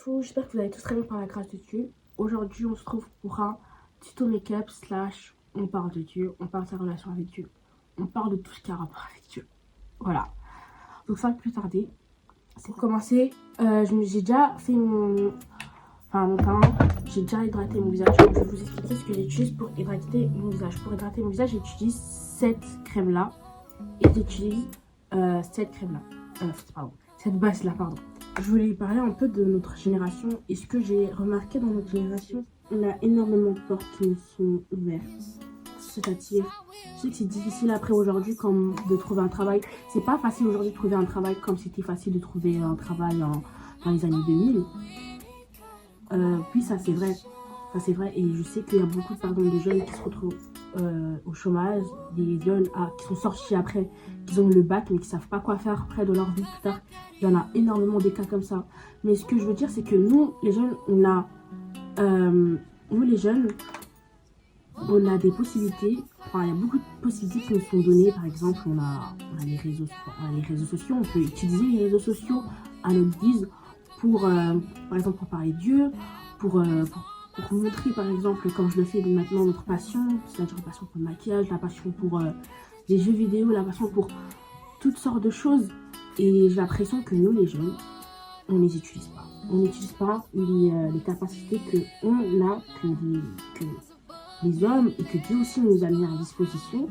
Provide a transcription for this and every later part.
tout, j'espère que vous allez tous très bien par la grâce de Dieu. Aujourd'hui, on se trouve pour un tuto make-up slash on parle de Dieu, on parle de sa relation avec Dieu, on parle de tout ce qui a rapport avec Dieu. Voilà. Donc sans plus tarder, c'est pour commencer. J'ai déjà fait mon teint, j'ai déjà hydraté mon visage. Donc, je vais vous expliquer ce que j'utilise pour hydrater mon visage. Pour hydrater mon visage, j'utilise cette crème-là et j'utilise cette crème-là. Cette base-là, pardon. Je voulais parler un peu de notre génération. Et ce que j'ai remarqué dans notre génération, on a énormément de portes qui nous sont ouvertes. C'est-à-dire, je sais que c'est difficile après aujourd'hui comme de trouver un travail. C'est pas facile aujourd'hui de trouver un travail comme c'était facile de trouver un travail dans les années 2000. Puis ça c'est vrai. Ça c'est vrai. Et je sais qu'il y a beaucoup de jeunes qui se retrouvent au chômage. Des jeunes qui sont sortis après, qui ont le bac mais qui savent pas quoi faire après de leur vie plus tard. Il y en a énormément des cas comme ça. Mais ce que je veux dire, c'est que nous, les jeunes, on a des possibilités. Enfin, il y a beaucoup de possibilités qui nous sont données. Par exemple, on a les réseaux sociaux. On peut utiliser les réseaux sociaux à notre guise pour, par exemple, pour parler de Dieu, pour montrer, par exemple, comme je le fais maintenant, notre passion. C'est-à-dire la passion pour le maquillage, la passion pour les jeux vidéo, la passion pour toutes sortes de choses. Et j'ai l'impression que nous, les jeunes, on ne les utilise pas. On n'utilise pas les capacités qu'on a, que les hommes, et que Dieu aussi nous a mis à disposition.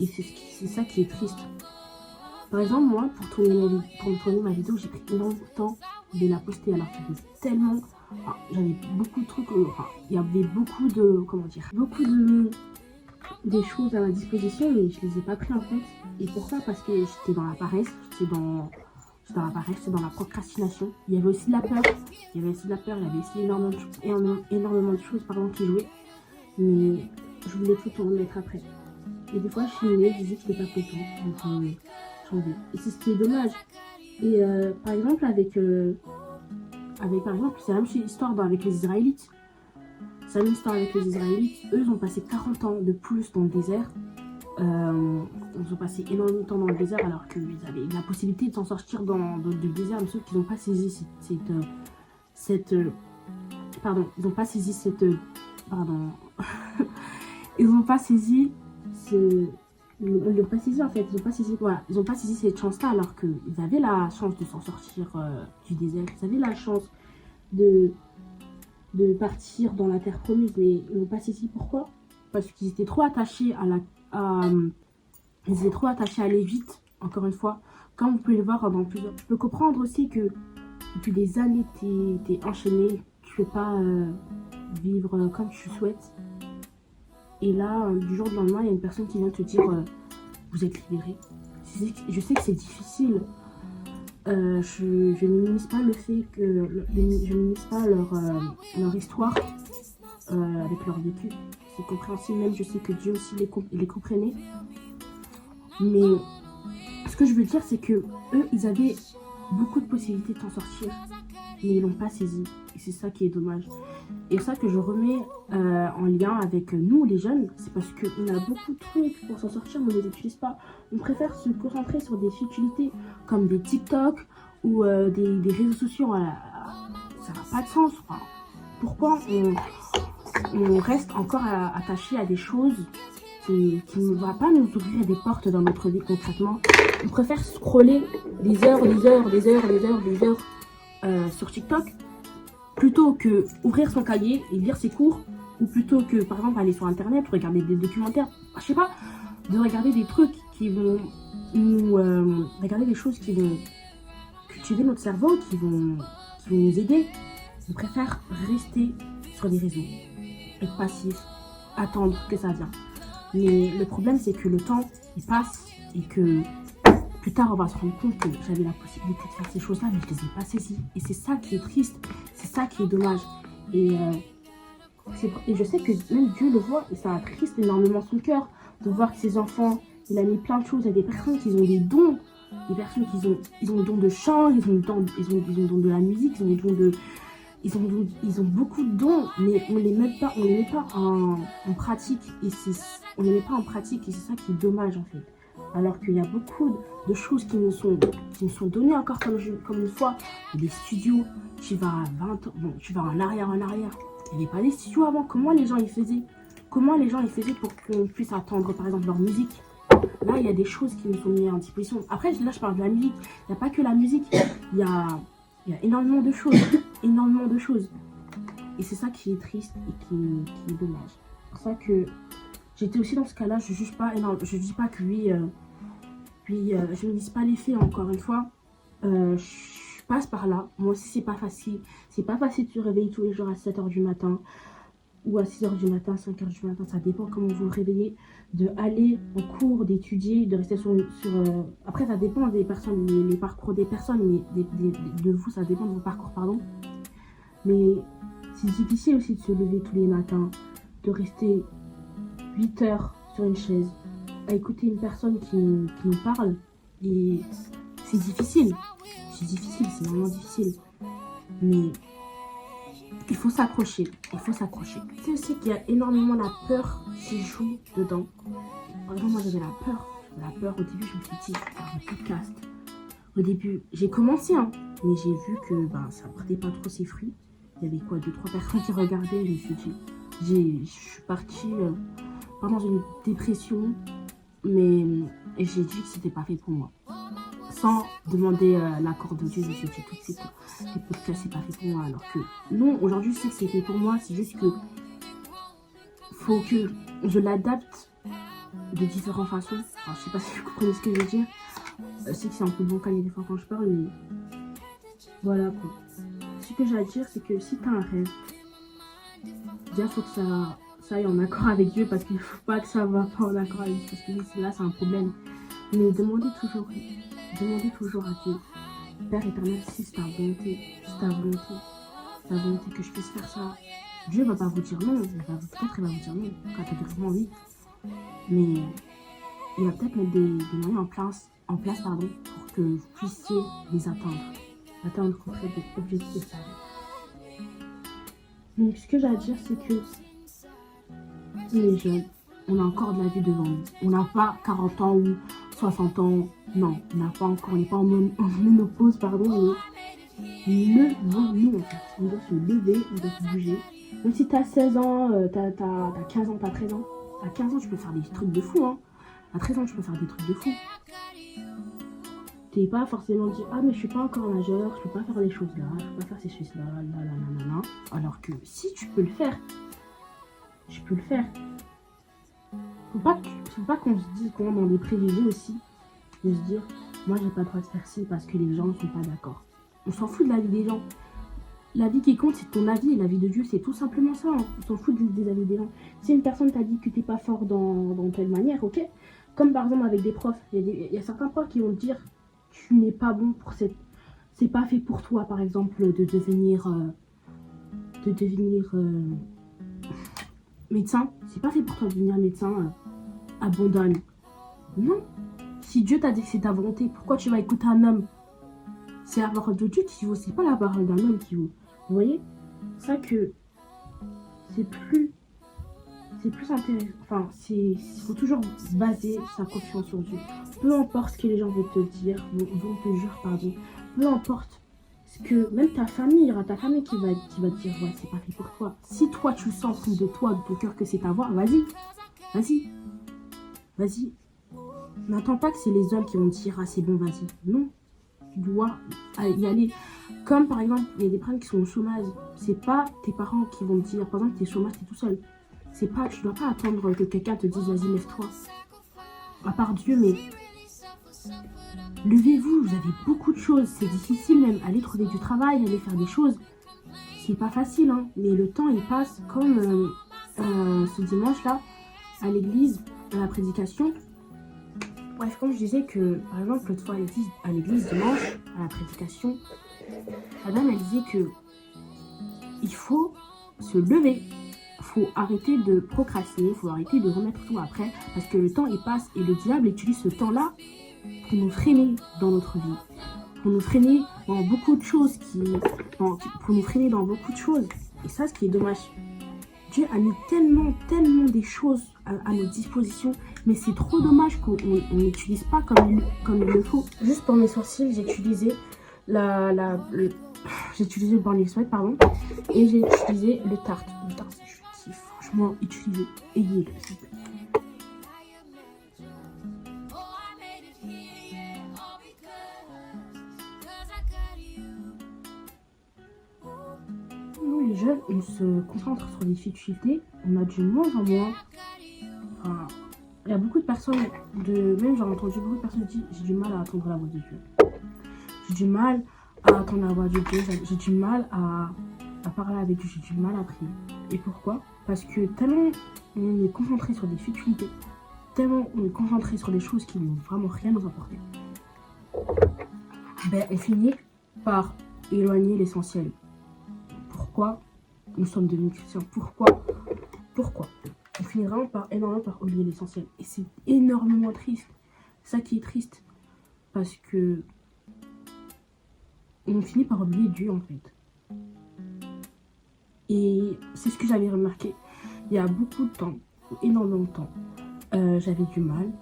Et c'est ça qui est triste. Par exemple, moi, pour tourner ma vidéo, j'ai pris énormément de temps de la poster. Alors qu'il y avait tellement... j'avais beaucoup de trucs... il y avait beaucoup de... des choses à ma disposition, mais je les ai pas pris en compte. Et pourquoi? Parce que j'étais dans la paresse, j'étais dans la procrastination. Il y avait aussi de la peur, il y avait aussi énormément de choses qui jouaient. Mais je voulais tout en mettre après. Et des fois, je filmais, je disais que je n'étais pas contente, donc j'enlevais. Et c'est ce qui est dommage. Et par exemple, c'est la même histoire avec les Israélites. C'est la même histoire avec les Israélites. Eux, ils ont passé 40 ans de plus dans le désert. Ils ont passé énormément de temps dans le désert alors qu'ils avaient la possibilité de s'en sortir du désert, mais sauf qu'ils n'ont pas saisi ils n'ont pas saisi ils n'ont pas saisi cette chance-là alors qu'ils avaient la chance de s'en sortir du désert, ils avaient la chance de partir dans la terre promise, mais ils n'ont pas saisi. Pourquoi? Parce qu'ils étaient trop attachés ils étaient trop attachés à aller vite, encore une fois, comme vous pouvez le voir dans plusieurs. Je peux comprendre aussi que depuis des années, t'es enchaîné, tu ne peux pas vivre comme tu souhaites. Et là, du jour au lendemain, il y a une personne qui vient te dire vous êtes libéré. Je sais que c'est difficile. Je ne minimise pas le fait que je minimise pas leur histoire avec leur vécu. C'est compréhensible, même je sais que Dieu aussi les comprenait. Mais ce que je veux dire, c'est que eux, ils avaient beaucoup de possibilités de s'en sortir, mais ils l'ont pas saisi. Et c'est ça qui est dommage. Et ça que je remets en lien avec nous, les jeunes, c'est parce qu'on a beaucoup de trucs pour s'en sortir, mais on ne les utilise pas. On préfère se concentrer sur des futilités comme des TikTok ou des réseaux sociaux. Ça n'a pas de sens. Enfin, pourquoi on reste encore attaché à des choses qui ne va pas nous ouvrir des portes dans notre vie concrètement? On préfère scroller des heures sur TikTok plutôt que ouvrir son cahier et lire ses cours, ou plutôt que par exemple aller sur internet, regarder des documentaires, je sais pas, de regarder des trucs qui vont regarder des choses qui vont cultiver notre cerveau, qui vont nous aider. On préfère rester sur les réseaux, être passif, attendre que ça vienne. Mais le problème, c'est que le temps, il passe et que plus tard, on va se rendre compte que j'avais la possibilité de faire ces choses-là, mais je ne les ai pas saisies. Et c'est ça qui est triste, c'est ça qui est dommage. Et je sais que même Dieu le voit et ça attriste énormément son cœur de voir que ses enfants, il a mis plein de choses. Il y a des personnes qui ont des dons, des personnes qui ont le don de chant, ils ont le don de la musique, ils ont beaucoup de dons, mais on les met pas en pratique. Et c'est ça qui est dommage en fait. Alors qu'il y a beaucoup de choses qui nous sont données encore comme une fois. Des studios, tu vas à 20 ans, bon, tu vas en arrière. Il n'y avait pas des studios avant. Comment les gens y faisaient? Comment les gens y faisaient pour qu'on puisse attendre, par exemple, leur musique? Là, il y a des choses qui nous sont mises en disposition. Après, là, je parle de la musique. Il n'y a pas que la musique. Il y a énormément de choses. Énormément de choses. Et c'est ça qui est triste et qui est dommage. C'est pour ça que j'étais aussi dans ce cas-là. Je juge pas énorme. Je dis pas que lui, je ne dis pas les faits, encore une fois. Je passe par là. Moi aussi, c'est pas facile. C'est pas facile de se réveiller tous les jours à 7h du matin. Ou à 6h du matin, 5h du matin, ça dépend comment vous vous réveillez, de aller en cours, d'étudier, de rester sur après, ça dépend des personnes, les parcours des personnes, mais de vous, ça dépend de vos parcours, pardon. Mais c'est difficile aussi de se lever tous les matins, de rester 8 heures sur une chaise, à écouter une personne qui nous parle, et c'est difficile, c'est vraiment difficile, mais il faut s'accrocher, C'est aussi qu'il y a énormément la peur qui joue dedans. Par exemple, moi j'avais la peur au début, je me suis dit, faire un podcast. Au début, j'ai commencé, hein, mais j'ai vu que ça ne portait pas trop ses fruits. Il y avait quoi, 2-3 personnes qui regardaient, je me suis dit, je suis partie dans une dépression, mais j'ai dit que c'était pas fait pour moi. Sans demander l'accord de Dieu, je me suis dit tout de suite, les podcasts, c'est pas fait pour moi. Alors que non, aujourd'hui, je sais que c'est fait pour moi. C'est juste que faut que je l'adapte de différentes façons. Alors, je sais pas si vous comprenez ce que je veux dire. Je sais que c'est un peu bancal des fois quand je parle, mais voilà quoi. Ce que j'ai à dire, c'est que si t'as un rêve, déjà faut que ça aille en accord avec Dieu, parce qu'il faut pas que ça va pas en accord avec Dieu, parce que là c'est un problème. Mais demandez toujours à Dieu, Père éternel, si c'est ta volonté, que je puisse faire ça. Dieu va pas vous dire non, peut-être il va vous dire non, catégoriquement oui. Mais il va peut-être mettre des moyens en place pour que vous puissiez les atteindre auprès de l'objectif de sa vie. Donc ce que j'ai à dire, c'est que on est jeune, on a encore de la vie devant nous. On n'a pas 40 ans ou 60 ans, non, on n'a pas encore, on n'est pas en ménopause, pardon, mais levons-nous en fait. On doit se lever, on doit se bouger. Même si t'as 16 ans, t'as 15 ans, t'as 13 ans, à 15 ans tu peux faire des trucs de fou, hein. À 13 ans tu peux faire des trucs de fou. T'es pas forcément dit, ah mais je suis pas encore majeur, je peux pas faire des choses là, je peux pas faire ces choses là, alors que si tu peux le faire, je peux le faire. Faut pas qu'on se dise qu'on est dans des préjugés aussi, de se dire, moi j'ai pas le droit de faire ci parce que les gens ne sont pas d'accord. On s'en fout de la vie des gens. La vie qui compte, c'est ton avis, et la vie de Dieu, c'est tout simplement ça. Hein. On s'en fout des avis des gens. Si une personne t'a dit que t'es pas fort dans telle manière, ok. Comme par exemple avec des profs, il y a certains profs qui vont te dire, tu n'es pas bon pour cette... C'est pas fait pour toi, par exemple, de devenir médecin. C'est pas fait pour toi de devenir médecin. Abandonne. Non. Si Dieu t'a dit que c'est ta volonté, pourquoi tu vas écouter un homme? C'est la parole de Dieu qui vaut, c'est pas la parole d'un homme qui vaut. Vous voyez? C'est ça que c'est plus intéressant. Enfin, il faut toujours baser sa confiance sur Dieu. Peu importe ce que les gens vont te dire, vont te jurer, pardon. Peu importe ce que, même ta famille, il y aura ta famille qui va te dire, ouais, c'est pas fait pour toi. Si toi, tu sens au fond de toi, de ton cœur, que c'est ta voix, vas-y. N'attends pas que c'est les hommes qui vont te dire, ah, c'est bon, vas-y. Non. Tu dois y aller. Comme par exemple, il y a des parents qui sont au chômage. C'est pas tes parents qui vont te dire, par exemple, t'es au chômage, t'es tout seul. Tu dois pas attendre que quelqu'un te dise, vas-y, lève-toi. À part Dieu, mais levez-vous, vous avez beaucoup de choses. C'est difficile même, aller trouver du travail, aller faire des choses. C'est pas facile, hein. Mais le temps, il passe comme ce dimanche-là, à l'église, à la prédication. Bref, comme je disais que, par exemple, l'autre fois, à l'église, dimanche, à la prédication, la dame, elle disait que il faut se lever. Il faut arrêter de procrastiner, il faut arrêter de remettre tout après, parce que le temps, il passe, et le diable utilise ce temps-là pour nous freiner dans notre vie, pour nous freiner dans beaucoup de choses, Et ça, ce qui est dommage. Dieu a mis tellement des choses à notre disposition, mais c'est trop dommage qu'on n'utilise pas comme il le faut. Juste pour mes sourcils, j'ai utilisé j'ai utilisé le Born Sweat, pardon, et j'ai utilisé le Tarte. Le Tarte, c'est franchement utilisé. Ayez-le, s'il vous plaît. Nous, les jeunes, on se concentre sur les difficultés, on a de moins en moins. Enfin, il y a beaucoup de personnes, même j'ai entendu beaucoup de personnes dire j'ai du mal à attendre la voix de Dieu. J'ai du mal à attendre la voix de Dieu, j'ai du mal à parler avec Dieu, j'ai du mal à prier. Et pourquoi? Parce que tellement on est concentré sur des difficultés, tellement on est concentré sur des choses qui n'ont vraiment rien nous apporter, ben, on finit par éloigner l'essentiel. Pourquoi nous sommes devenus chrétiens? Pourquoi on finit vraiment énormément par oublier l'essentiel. Et c'est énormément triste. Ça qui est triste. Parce que on finit par oublier Dieu en fait. Et c'est ce que j'avais remarqué. Il y a beaucoup de temps, énormément de temps, j'avais du mal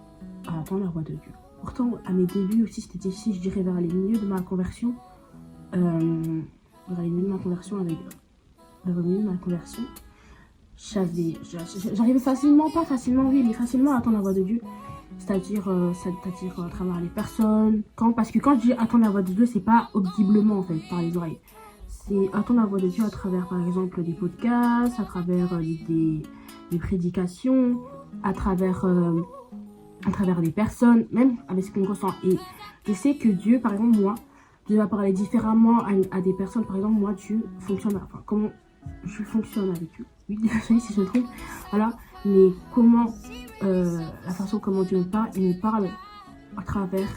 à attendre la voix de Dieu. Pourtant, à mes débuts aussi, c'était difficile, je dirais, vers les milieux de ma conversion. J'arrivais facilement, pas facilement, oui, mais facilement à attendre la voix de Dieu. C'est-à-dire à travers les personnes. Parce que quand je dis attendre la voix de Dieu, c'est pas audiblement en fait, par les oreilles. C'est attendre la voix de Dieu à travers, par exemple, des podcasts, à travers des prédications, à travers des personnes, même avec ce qu'on ressent. Et je sais que Dieu, par exemple, moi, Dieu va parler différemment à des personnes. Par exemple, moi, Dieu fonctionne, enfin, comment je fonctionne avec Dieu. Oui, désolé si je me trompe. Voilà, mais comment, la façon comment Dieu me parle à travers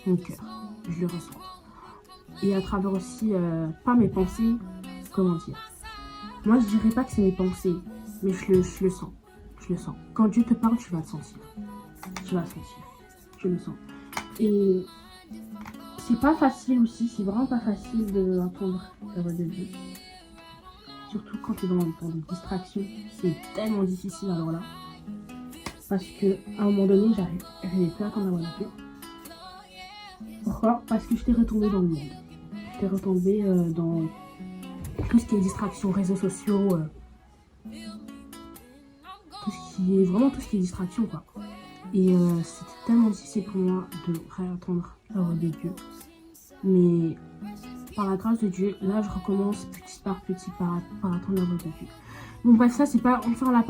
mon cœur. Je le ressens. Et à travers aussi, pas mes pensées, comment dire. Moi, je dirais pas que c'est mes pensées, mais je le sens. Je le sens. Quand Dieu te parle, tu vas le sentir. Tu vas le sentir. Je le sens. Et c'est pas facile aussi, c'est vraiment pas facile d'entendre la voix de Dieu. Surtout quand tu es dans des distractions, c'est tellement difficile alors là. Parce que à un moment donné, j'arrivais plus à attendre la voix de Dieu. Pourquoi? Parce que j'étais retombée dans le monde. J'étais retombée dans tout ce qui est distraction, réseaux sociaux, tout ce qui est distraction quoi. Et c'était tellement difficile pour moi de réattendre la voix de Dieu. Mais par la grâce de Dieu, là je recommence petit par petit par attendre la voix de Dieu. Bon bref, ça c'est pas, on ferme la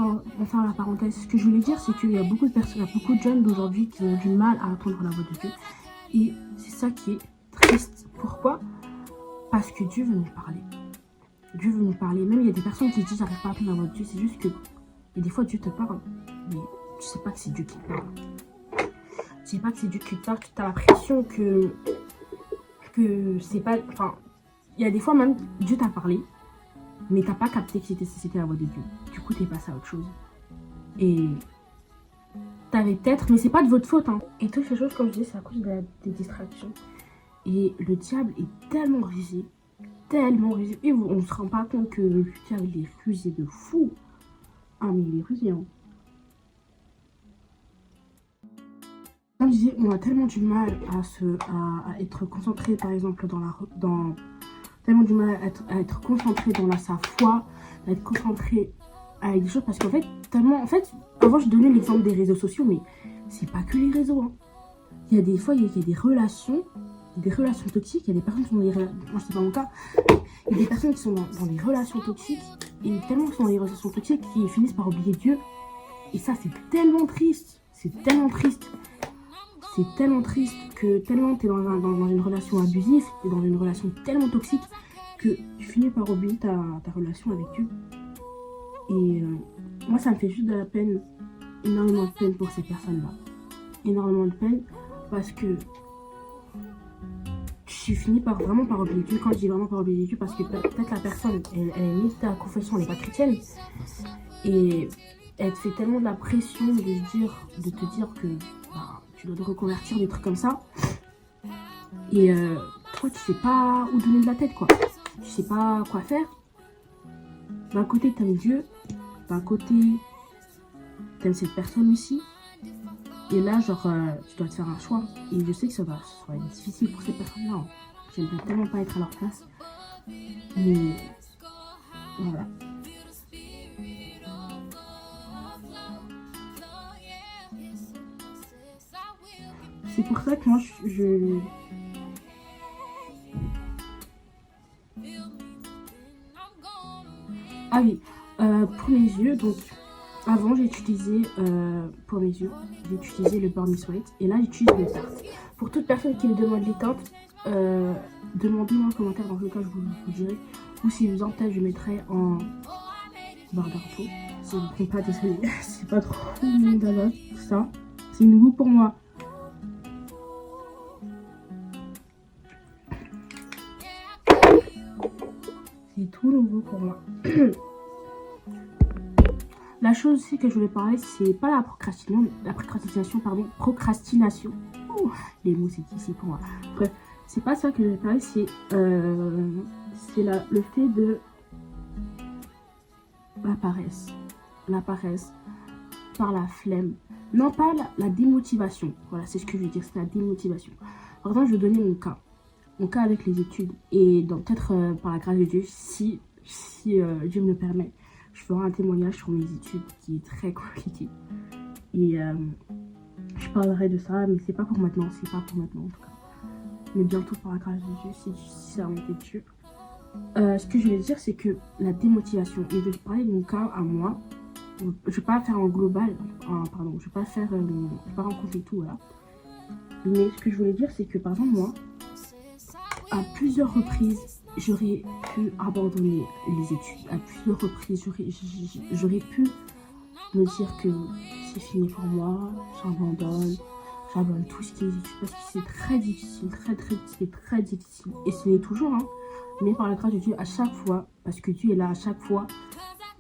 parenthèse. Ce que je voulais dire, c'est qu'il y a beaucoup de personnes, il y a beaucoup de jeunes d'aujourd'hui qui ont du mal à attendre la voix de Dieu. Et c'est ça qui est triste. Pourquoi? Parce que Dieu veut nous parler. Dieu veut nous parler. Même il y a des personnes qui disent j'arrive pas à attendre la voix de Dieu. C'est juste que, et des fois Dieu te parle, mais tu sais pas que c'est Dieu qui te parle. Tu sais pas que c'est Dieu qui te parle, tu as l'impression que c'est pas, enfin, il y a des fois même Dieu t'a parlé, mais t'as pas capté que c'était la voix de Dieu. Du coup, t'es passé à autre chose. Et t'avais peut-être, mais c'est pas de votre faute, hein. Et toutes ces choses, comme je disais, c'est à cause des distractions. Et le diable est tellement rusé, et on se rend pas compte que le diable il est rusé de fou. Ah mais il est rusé, hein. Comme je disais, on a tellement du mal à être concentré, par exemple, tellement du mal à être concentré dans sa foi, à être concentré avec des choses, parce qu'en fait, avant je donnais l'exemple des réseaux sociaux, mais c'est pas que les réseaux, hein. Il y a des fois, il y a des relations toxiques, il y a des personnes qui sont dans des relations, moi c'est pas mon cas, il y a des personnes qui sont dans des relations toxiques, et tellement qu'ils sont dans des relations toxiques qu'ils finissent par oublier Dieu, et ça c'est tellement triste, c'est tellement triste que tellement tu es dans une relation abusive, tu es dans une relation tellement toxique que tu finis par oublier ta relation avec Dieu. Et moi, ça me fait juste de la peine, énormément de peine pour ces personnes-là. Énormément de peine parce que tu finis vraiment par oublier Dieu. Quand je dis vraiment par oublier Dieu, parce que peut-être la personne, elle est mise à la confession, elle n'est pas chrétienne. Et elle te fait tellement de la pression de te dire que tu dois te reconvertir, des trucs comme ça. Et toi, tu sais pas où donner de la tête, quoi. Tu sais pas quoi faire. D'un côté, t'aimes Dieu. d'un côté, t'aimes cette personne aussi. Et là, genre, tu dois te faire un choix. Et je sais que ça va être difficile pour ces personnes-là. Hein. J'aimerais tellement pas être à leur place. Mais voilà. C'est pour ça que moi, Ah oui, pour mes yeux, donc, avant, j'ai utilisé, pour mes yeux, j'ai utilisé le Burn Miss White. Et là, j'utilise le Tarte. Pour toute personne qui me demande les teintes, demandez-moi en commentaire, dans le cas, je vous dirai. Ou si vous en tête, je mettrai en barre d'infos. Si vous ne comprenez pas, désolé, c'est pas trop mon dada, tout ça. C'est nouveau pour moi. C'est tout nouveau pour moi. La chose aussi que je voulais parler, c'est pas la procrastination, pardon, procrastination. Ouh, les mots, c'est difficile pour moi. Bref, c'est pas ça que je voulais parler, c'est le fait de la paresse. La paresse par la flemme. Non, pas la démotivation. Voilà, c'est ce que je veux dire, c'est la démotivation. Par exemple, je vais donner mon cas. Mon cas avec les études. Et donc, peut-être par la grâce de Dieu, si Dieu me le permet, je ferai un témoignage sur mes études qui est très compliqué. Et je parlerai de ça, mais c'est pas pour maintenant. C'est pas pour maintenant, en tout cas. Mais bientôt, par la grâce de Dieu, si ça a été Dieu. Ce que je vais dire, c'est que la démotivation. Et je vais parler de mon cas à moi. Je vais pas faire en global. Pardon, je vais pas rencontrer tout, voilà. Mais ce que je voulais dire, c'est que, par exemple, moi, à plusieurs reprises, j'aurais pu abandonner les études. À plusieurs reprises, j'aurais pu me dire que c'est fini pour moi, j'abandonne tout ce qui est études parce que c'est très difficile, c'est très difficile. Et ce n'est toujours, hein. Mais par la grâce de Dieu, à chaque fois, parce que Dieu est là à chaque fois,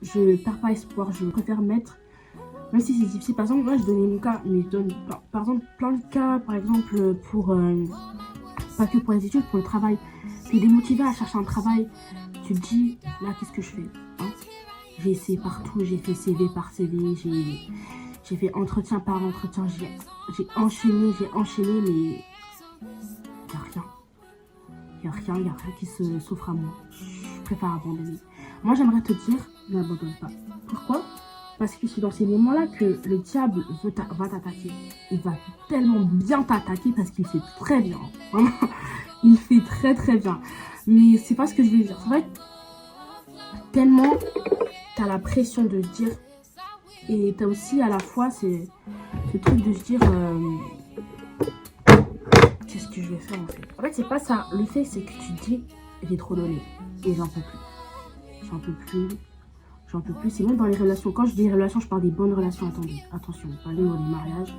je perds pas espoir, je préfère mettre, même si c'est difficile. Par exemple, moi je donnais mon cas, mais je donne par exemple plein de cas, par exemple pour, pas que pour les études, pour le travail. T'es démotivé à chercher un travail, tu te dis, là qu'est-ce que je fais, hein? J'ai essayé partout, j'ai fait CV par CV, j'ai fait entretien par entretien, j'ai enchaîné, mais il n'y a rien qui s'offre à moi. Je préfère abandonner. Moi, j'aimerais te dire, n'abandonne pas. Pourquoi? Parce que c'est dans ces moments-là que le diable va t'attaquer. Il va tellement bien t'attaquer parce qu'il fait très bien. Vraiment, il fait très bien. Mais c'est pas ce que je veux dire. C'est vrai que tellement t'as la pression de se dire, et t'as aussi à la fois ce truc de se dire qu'est-ce que je vais faire en fait. En fait, c'est pas ça. Le fait, c'est que tu te dis, j'ai trop donné et j'en peux plus. C'est même dans les relations. Quand je dis relations, je parle des bonnes relations. Attendez, attention, pas dans les mariages.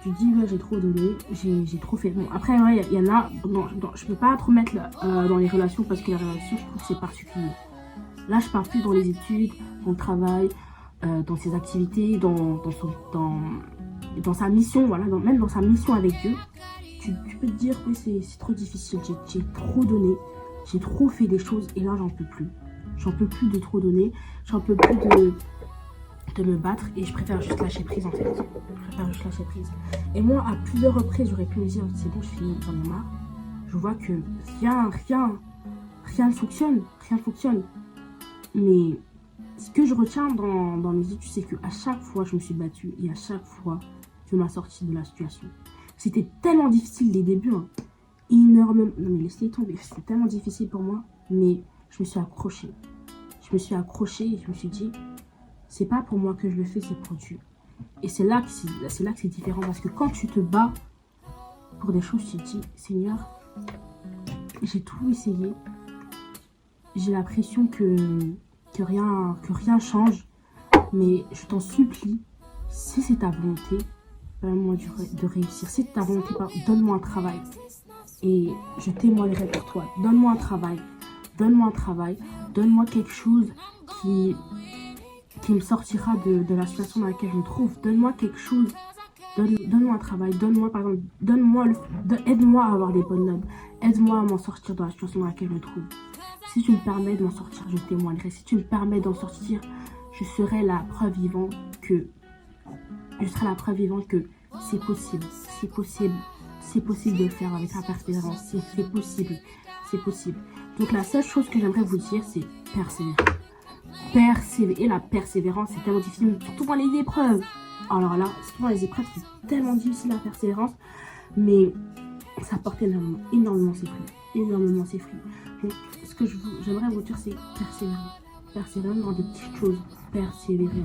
Tu te dis, ouais, j'ai trop donné, j'ai trop fait. Bon, après, ouais, il y en a. Je peux pas trop mettre dans les relations parce que les relations, je trouve que c'est particulier. Là, je parle plus dans les études, dans le travail, dans ses activités, dans sa mission, voilà, même dans sa mission avec Dieu. Tu peux te dire, oui, c'est trop difficile, j'ai trop donné, j'ai trop fait des choses et là, j'en peux plus. J'en peux plus de trop donner, j'en peux plus de me battre et je préfère juste lâcher prise en fait. Et moi, à plusieurs reprises, j'aurais pu me dire, c'est bon, je finis, j'en ai marre. Je vois que rien ne fonctionne, Mais ce que je retiens dans mes études, c'est qu'à chaque fois, je me suis battue et à chaque fois, je m'en sorti de la situation. C'était tellement difficile les débuts, hein. Énormément. Non mais laissez tomber, c'était tellement difficile pour moi, mais je me suis accrochée. Et je me suis dit, c'est pas pour moi que je le fais, c'est pour Dieu. Et c'est là que c'est différent parce que quand tu te bats pour des choses, tu te dis, Seigneur, j'ai tout essayé. J'ai l'impression que rien change, mais je t'en supplie, si c'est ta volonté, donne-moi de réussir. Si c'est ta volonté, donne-moi un travail et je témoignerai pour toi. Donne-moi un travail, donne-moi quelque chose qui me sortira de la situation dans laquelle je me trouve. Donne-moi quelque chose, donne-moi un travail, donne-moi par exemple, aide-moi à avoir des bonnes notes, aide-moi à m'en sortir de la situation dans laquelle je me trouve. Si tu me permets d'en sortir, je témoignerai. Si tu me permets d'en sortir, je serai la preuve vivante que c'est possible, c'est possible, c'est possible de le faire avec la persévérance, c'est possible, c'est possible. Donc la seule chose que j'aimerais vous dire, c'est persévérer. Et la persévérance, c'est tellement difficile, surtout dans les épreuves. Alors là, surtout dans les épreuves, c'est tellement difficile la persévérance, mais ça porte énormément ses fruits. Énormément ses fruits. Donc, ce que j'aimerais vous dire, c'est persévérer. Persévérer dans des petites choses. Persévérer.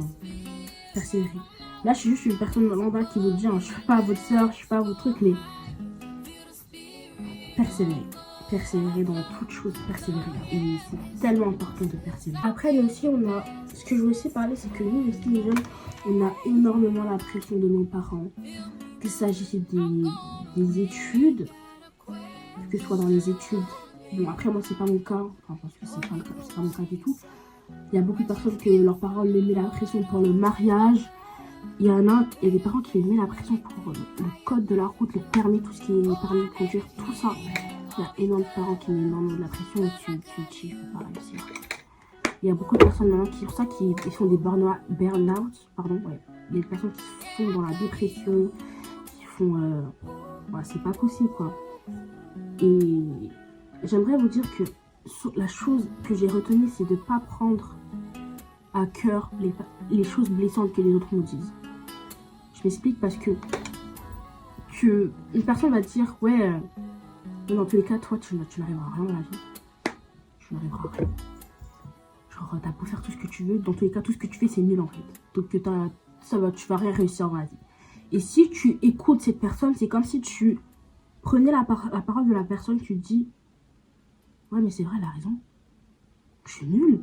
Persévérer. Là, je suis juste une personne lambda qui vous dit, je suis pas votre soeur, je suis pas votre truc, mais persévérer. Persévérer dans toute chose, persévérer. Et c'est tellement important de persévérer. Après, nous aussi, ce que je veux aussi parler, c'est que nous, les jeunes, on a énormément la pression de nos parents. Qu'il s'agisse des études, que ce soit dans les études. Bon, après, moi, c'est pas mon cas. Enfin, parce que c'est pas mon cas du tout. Il y a beaucoup de personnes que leurs parents les mettent la pression pour le mariage. Il y a des parents qui les mettent la pression pour le code de la route, le permis, tout ce qui est permis de conduire, tout ça. Il y a énormément de parents qui mettent énormément de la pression et tu dis, je peux pas réussir. Il y a beaucoup de personnes maintenant qui font des burn-out, pardon, ouais. Il y a des personnes qui sont dans la dépression, qui font, c'est pas possible, quoi. Et j'aimerais vous dire que la chose que j'ai retenue, c'est de ne pas prendre à cœur les choses blessantes que les autres nous disent. Je m'explique parce que une personne va dire, ouais, dans tous les cas, toi, tu n'arriveras à rien dans la vie. Tu n'arriveras à rien. Genre, t'as beau faire tout ce que tu veux, dans tous les cas, tout ce que tu fais, c'est nul en fait. Donc, tu vas rien réussir dans la vie. Et si tu écoutes cette personne, c'est comme si tu prenais la parole de la personne, tu te dis, ouais, mais c'est vrai, elle a raison. Je suis nulle.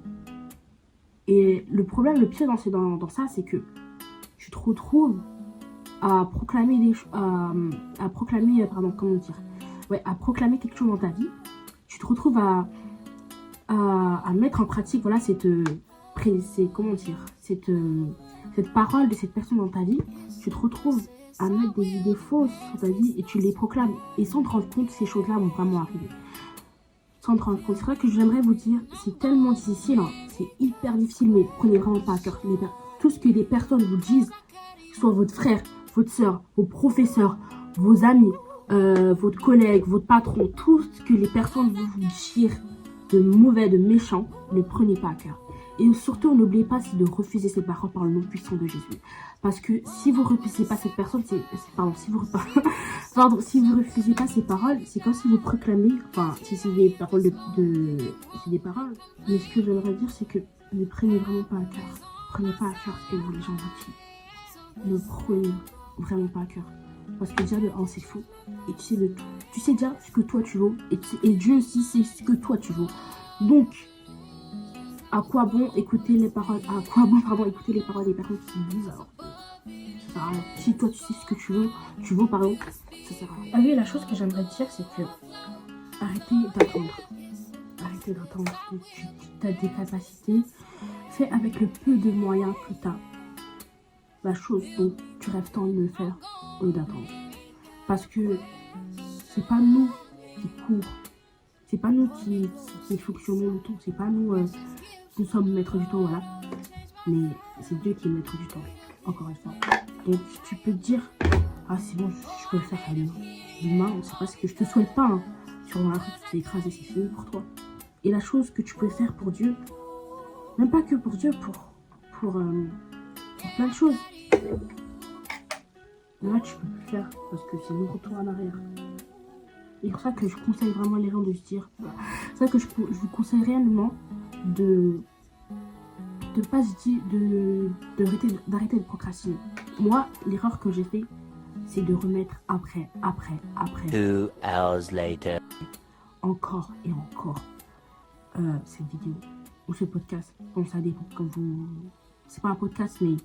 Et le problème, le pire dans ça, c'est que tu te retrouves à proclamer à proclamer quelque chose dans ta vie. Tu te retrouves à mettre en pratique, voilà, cette parole de cette personne dans ta vie. Tu te retrouves à mettre des idées fausses sur ta vie et tu les proclames. Et sans te rendre compte, ces choses-là vont vraiment arriver. Sans te rendre compte. C'est vrai que j'aimerais vous dire, c'est tellement difficile, hein. C'est hyper difficile, mais prenez vraiment pas à cœur. Tout ce que les personnes vous disent, soit votre frère, votre soeur, vos professeurs, vos amis, votre collègue, votre patron, tout ce que les personnes vous disent de mauvais, de méchant, ne prenez pas à cœur. Et surtout, n'oubliez pas de refuser cette parole par le nom puissant de Jésus. Parce que si vous ne refusez pas cette personne, si vous refusez pas ces paroles, c'est comme si vous proclamez, enfin, si c'est des paroles c'est des paroles. Mais ce que j'aimerais dire, c'est que ne prenez vraiment pas à cœur. Prenez pas à cœur ce que les gens vous disent. Ne prenez vraiment pas à cœur. Parce que déjà, c'est faux. Et tu sais de tout. Tu sais déjà ce que toi tu vaux. Et Dieu aussi sait ce que toi tu vaux. Donc, à quoi bon écouter les paroles des personnes qui disent alors ça sert à rien. Si toi tu sais ce que tu vaux pardon, ça sert à rien. Ah oui, la chose que j'aimerais dire, c'est que arrêtez d'attendre. Tu as des capacités, fais avec le peu de moyens que tu as la chose dont tu rêves tant de le faire au lieu d'attendre. Parce que c'est pas nous qui courent, c'est pas nous qui fonctionnons le temps, c'est pas nous nous sommes maîtres du temps, voilà. Mais c'est Dieu qui est maître du temps, encore une fois. Donc tu peux te dire, ah c'est bon, je peux le faire, allez. Demain, c'est pas ce que je te souhaite pas, hein. Sur la rue, tu te fais écraser, c'est fini pour toi. Et la chose que tu peux faire pour Dieu, même pas que pour Dieu, pour plein de choses. Là, tu peux plus le faire parce que c'est le retour en arrière. Et c'est pour ça que je conseille vraiment les gens de se dire. C'est ça que je vous conseille réellement pas se dire d'arrêter de procrastiner. Moi, l'erreur que j'ai fait, c'est de remettre après. 2 hours later. Encore et encore cette vidéo ou ce podcast, comme ça dépend. C'est pas un podcast, mais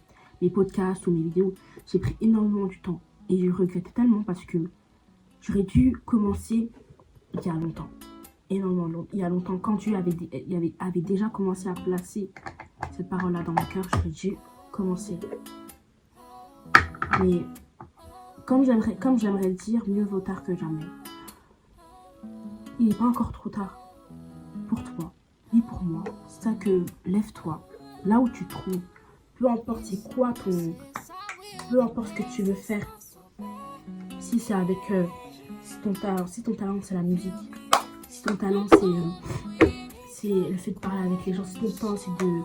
mes podcasts ou mes vidéos, j'ai pris énormément du temps et je regrette tellement parce que j'aurais dû commencer il y a longtemps. Énormément il y a longtemps, quand Dieu avait déjà commencé à placer cette parole-là dans mon cœur, j'aurais dû commencer. Mais comme j'aimerais dire, mieux vaut tard que jamais. Il n'est pas encore trop tard pour toi, ni pour moi. C'est ça que lève-toi, là où tu te trouves, Peu importe c'est quoi ton... Peu importe ce que tu veux faire. Si c'est avec... si ton talent c'est la musique. Si ton talent c'est le fait de parler avec les gens. Si ton talent c'est de...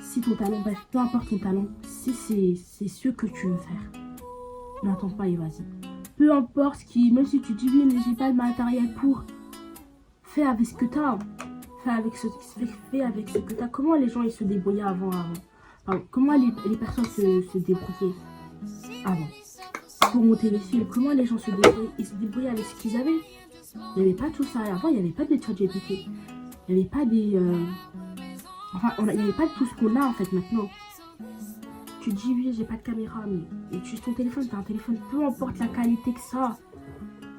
Si ton talent, bref, peu importe ton talent. Si c'est ce que tu veux faire. N'attends pas et vas-y. Peu importe ce qui... Même si tu dis oui mais j'ai pas le matériel pour... Fais avec ce que t'as. Fais avec ce que t'as. Comment les gens ils se débrouillaient avant. Enfin, comment les personnes se débrouillaient avant pour monter les films? Comment les gens se débrouillaient? Ils se débrouillaient avec ce qu'ils avaient. Il n'y avait pas tout ça. Avant, il n'y avait pas de ChatGPT. Il n'y avait pas des... Enfin, il n'y avait pas tout ce qu'on a en fait maintenant. Tu dis oui, j'ai pas de caméra, mais tu ton téléphone, t'as un téléphone, peu importe la qualité que ça a,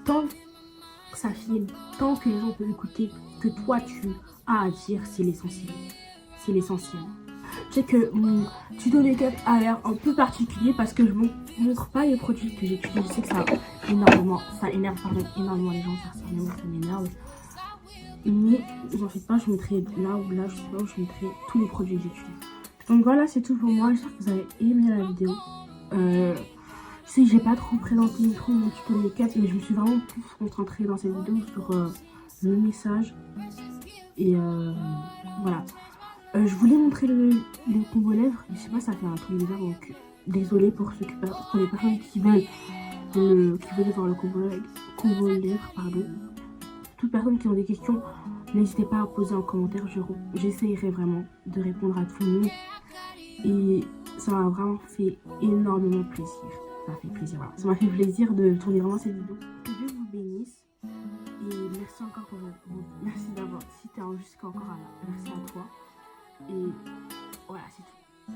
tant que ça filme, tant que les gens peuvent écouter, que toi tu as à dire, c'est l'essentiel. C'est l'essentiel. Je sais que mon tuto make-up a l'air un peu particulier parce que je ne montre pas les produits que j'utilise. Je sais que ça énerve énormément les gens, personnellement ça m'énerve. Mais vous en faites pas, je mettrai là ou là, je sais pas où je mettrai tous les produits que j'utilise. Donc voilà, c'est tout pour moi. J'espère que vous avez aimé la vidéo. Je sais que j'ai pas trop présenté trop mon tuto make-up, mais je me suis vraiment plus concentrée dans cette vidéo sur le message. Et voilà. Je voulais montrer le combo lèvres. Je sais pas, ça fait un truc bizarre, donc désolée pour les personnes qui veulent voir le combo lèvres, pardon. Toutes personnes qui ont des questions, n'hésitez pas à poser en commentaire. J'essayerai vraiment de répondre à tout le monde. Et ça m'a vraiment fait énormément plaisir. Ça m'a fait plaisir, voilà. Ça m'a fait plaisir de tourner vraiment cette vidéo. Que Dieu vous bénisse. Et merci encore merci d'avoir, si t'es jusqu'à encore là, merci à toi. Et voilà, c'est tout.